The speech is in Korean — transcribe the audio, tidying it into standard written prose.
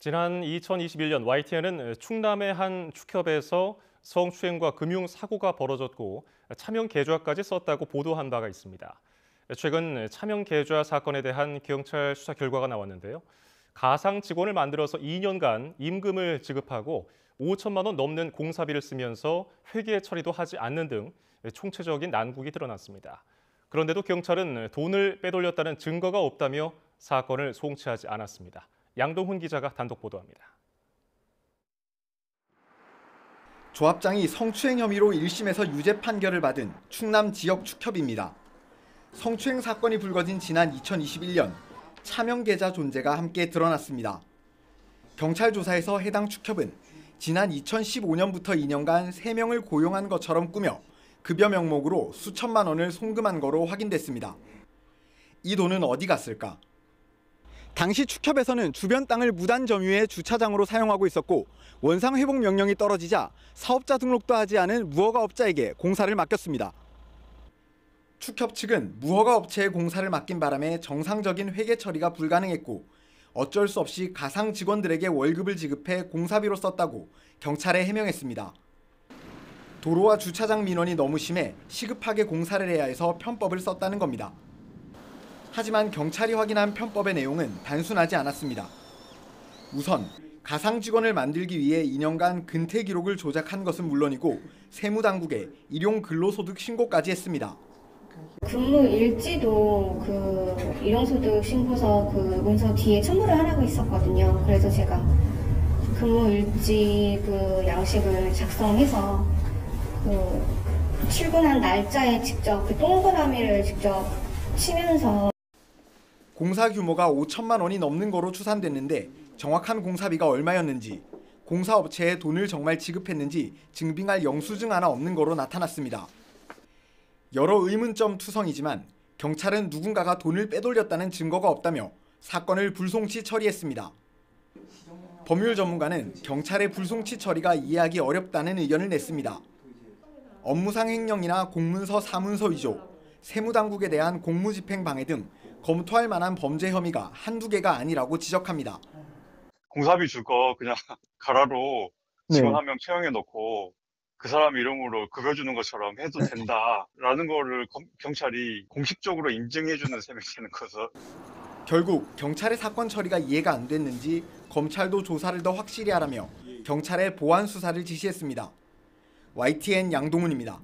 지난 2021년 YTN은 충남의 한 축협에서 성추행과 금융 사고가 벌어졌고 차명 계좌까지 썼다고 보도한 바가 있습니다. 최근 차명 계좌 사건에 대한 경찰 수사 결과가 나왔는데요. 가상 직원을 만들어서 2년간 임금을 지급하고 5천만 원 넘는 공사비를 쓰면서 회계 처리도 하지 않는 등 총체적인 난국이 드러났습니다. 그런데도 경찰은 돈을 빼돌렸다는 증거가 없다며 사건을 송치하지 않았습니다. 양동훈 기자가 단독 보도합니다. 조합장이 성추행 혐의로 1심에서 유죄 판결을 받은 충남 지역 축협입니다. 성추행 사건이 불거진 지난 2021년 차명 계좌 존재가 함께 드러났습니다. 경찰 조사에서 해당 축협은 지난 2015년부터 2년간 3명을 고용한 것처럼 꾸며 급여 명목으로 수천만 원을 송금한 거로 확인됐습니다. 이 돈은 어디 갔을까? 당시 축협에서는 주변 땅을 무단 점유해 주차장으로 사용하고 있었고 원상 회복 명령이 떨어지자 사업자 등록도 하지 않은 무허가 업자에게 공사를 맡겼습니다. 축협 측은 무허가 업체에 공사를 맡긴 바람에 정상적인 회계 처리가 불가능했고 어쩔 수 없이 가상 직원들에게 월급을 지급해 공사비로 썼다고 경찰에 해명했습니다. 도로와 주차장 민원이 너무 심해 시급하게 공사를 해야 해서 편법을 썼다는 겁니다. 하지만 경찰이 확인한 편법의 내용은 단순하지 않았습니다. 우선 가상 직원을 만들기 위해 2년간 근태 기록을 조작한 것은 물론이고 세무당국에 일용 근로소득 신고까지 했습니다. 근무 일지도 일용소득 신고서 문서 뒤에 첨부를 하라고 있었거든요. 그래서 제가 근무 일지 양식을 작성해서 출근한 날짜에 직접 동그라미를 직접 치면서 공사 규모가 5천만 원이 넘는 거로 추산됐는데 정확한 공사비가 얼마였는지, 공사업체에 돈을 정말 지급했는지 증빙할 영수증 하나 없는 거로 나타났습니다. 여러 의문점 투성이지만 경찰은 누군가가 돈을 빼돌렸다는 증거가 없다며 사건을 불송치 처리했습니다. 법률 전문가는 경찰의 불송치 처리가 이해하기 어렵다는 의견을 냈습니다. 업무상 횡령이나 공문서 사문서 위조, 세무당국에 대한 공무집행 방해 등 검토할 만한 범죄 혐의가 한두 개가 아니라고 지적합니다. 공사비 줄 거 그냥 가라로 직원 한 명 채용해 놓고 그 사람 이름으로 급여 주는 것처럼 해도 된다라는 거를 경찰이 공식적으로 인증해주는 셈이 되는 거죠. 결국 경찰의 사건 처리가 이해가 안 됐는지 검찰도 조사를 더 확실히 하라며 경찰에 보완 수사를 지시했습니다. YTN 양동훈입니다.